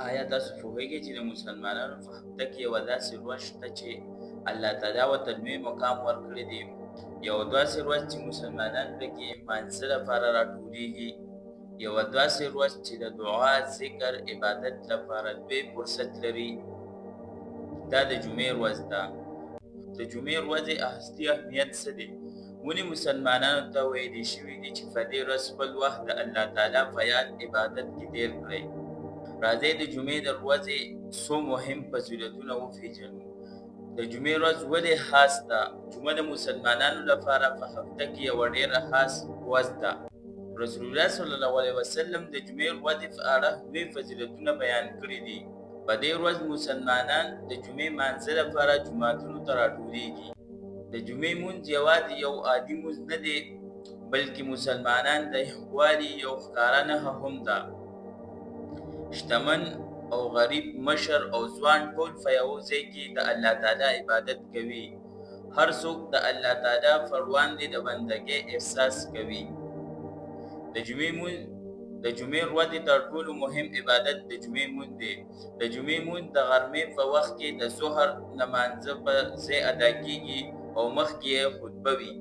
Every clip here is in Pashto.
آیا تاسو پوهیږئ چې د مسلمانانو په هفته کې یوه داسې ورځ شته چې الله تعالی ورته لوی مقام ورکړی دی؟ یوه داسې ورځ چې مسلمانان پکې لمانځه لپاره راټولېږي، یوه داسې ورځ چې د دعا، ذکر، عبادت لپاره لوی فرصت لري. دا د جمعې ورځ ده. د جمعې ورځې اصلي اهمیت څه دی؟ ولې مسلمانانو ته ویلي شوي دي چې په دې ورځ خپل وخت د الله تعالی په یاد عبادت کې تېر کړئ؟ راځئ د جمعې د ورځې څو مهم فضیلتونه وپېژنو. د جمعې ورځ ولې خاص ده؟ جمعه د مسلمانانو لپاره په هفته کې یوه ډېره خاص ورځ ده. رسول الله صلی الله علیه وسلم د جمعې ورځې په اړه لوی فضیلتونه بیان کړي دي. په دې ورځ مسلمانان د جمعې لمانځه لپاره جوماتونو ته راټولېږي. د جمعې لمونځ یوازې یو عادي لمونځ نه دی، بلکې مسلمانان د یووالي یو ښکاره نښه هم ده. شتمن او غریب، مشر او ځوان ټول په یو ځای کې د الله تعالی عبادت کوي. هر څوک د الله تعالی پر وړاندې د بندګۍ احساس کوي. د جمعې ورځې تر ټولو مهم عبادت د جمعې لمونځ دی. د جمعې لمونځ د غرمې په وخت کې د ظهر لمانځه په ځای ادا کېږي او مخکې یې خطبه وي.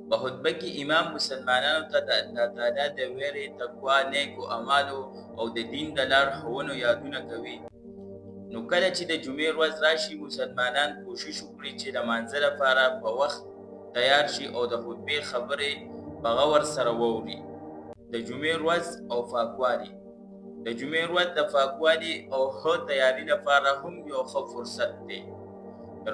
په خطبه کې امام مسلمانانو ته د الله تعالی د ویرې، تقوا، نیکو اعمالو او د دین د لارښوونو یادونه کوي. نو کله چې د جمعې ورځ راشي، مسلمانان کوشش وکړي چې د لمانځه لپاره په وخت تیار شي او د خطبې خبرې په غور سره واوري. د جمعې ورځ او پاکوالي. د جمعې ورځ د پاکوالي او ښه تیاري لپاره هم یو ښه فرصت دی.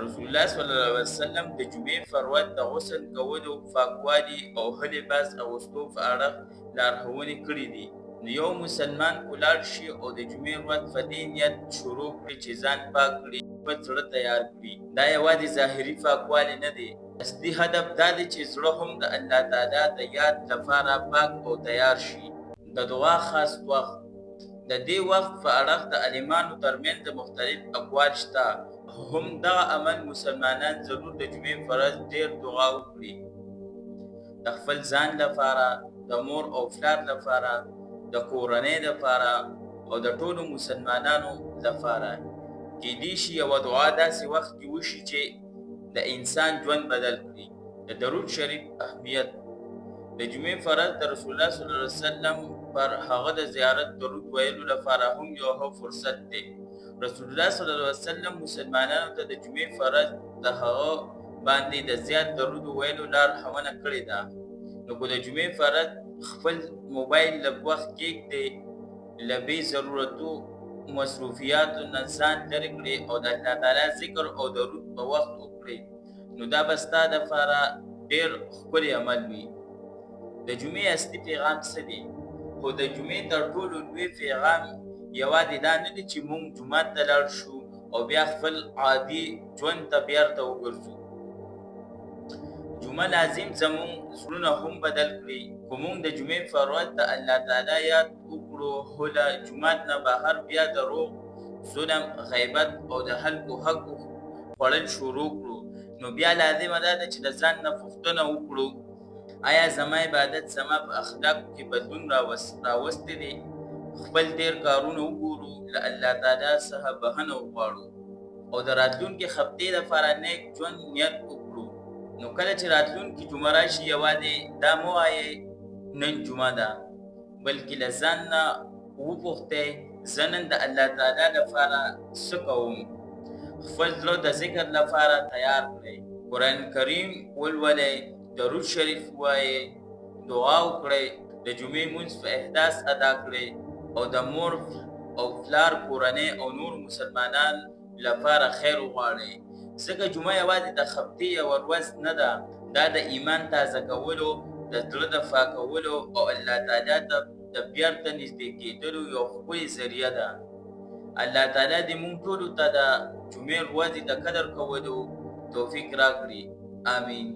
رسول الله صلی الله علیه وسلم د جمعې پر ورځ د غسل کولو، پاکوالي او ښه لباس اغوستو په اړه لارښوونې کړي دي. نو یو مسلمان ولاړ شي او د جمعې ورځ په دې نیت شروع کړي چې ځان پاک کړي، خپل زړه تیار کړي. دا یوازې ظاهري پاکوالی نه دی، اصلي هدف دا دی چې زړه هم د الله تعالی د یاد لپاره پاک او تیار شي. د دعا خاص وخت. د دې وخت په اړه د عالمانو ترمنځ مختلف اقوال شته. هم دغه عمل مسلمانان ضرور د جمعې په ورځ ډېر دعا وکړي، د خپل ځان لپاره، د مور او پلار لپاره، د کورنۍ لپاره او د ټولو مسلمانانو لپاره. کیدای شي یوه دعا داسې وخت کې وشي چې د انسان ژوند بدل کړي. د درود شریف اهمیت. د جمعې په ورځ د رسول الله صلی الله علیه وسلم پر هغه د زیارت درود ویلو لپاره هم یو ښه فرصت دی. رسول الله صلی الله علیه وسلم مسلمانانو ته د جمعې په ورځ د هغه باندې د زیات درود ویلو لارښوونه کړې ده. نو که د جمعې په ورځ خپل موبایل لږ وخت کېږدئ، له بې ضرورتو مصروفیاتو نه ځان لرې کړئ او د الله تعالی ذکر او درود په وخت وکړئ، نو دا به ستا دپاره ډېر ښکلی عمل وي. د جمعې اصلي پیغام څه دی؟ خو د جمعې تر ټولو لوی پیغام یوازې دا نه دی چې موږ جومات ته لاړ شو او بیا خپل عادي ژوند ته بیرته وګرځو. جمعه لازم زموږ زړونه هم بدل کړي. که موږ د جمعې په ورځ د الله تعالی یاد وکړو، خو له جومات نه بهر بیا دروغ، ظلم، غیبت او د خلکو حق خوړل شروع کړو، نو بیا لازمه دا ده چې د ځان نه پوښتنه وکړو، آیا زما عبادت زما په اخلاقو کې بدلون راوستی دی؟ خپل تېر کارونه وګورو، له الله تعالی څخه بښنه وغواړو او د راتلونکي هفتې لپاره نیک ژوند نیت وکړو. نو کله چې راتلونکي جمعه راشي، یوازې دا مه وایئ نن جمعه ده، بلکې له ځان نه وپوښتئ زه نن د الله تعالی لپاره څه کوم. خپل زړه د ذکر لپاره تیار کړئ، قرآن کریم ولولئ، درود شریف ووایئ، دعا وکړئ، د جمعې لمونځ په احساس ادا کړئ او د مور او پلار، کورنۍ او نور مسلمانان لپاره خیر وغواړئ. ځکه جمعه یوازې د هفتې یوه ورځ نه ده، دا د ایمان تازه کولو، د زړه د پاکولو او الله تعالی ته د بیرته نږدې کېدلو یو ښکلې ذریعه ده. الله تعالی دې موږ ټولو ته د جمعې ورځې د قدر کولو توفیق راکړي. آمین.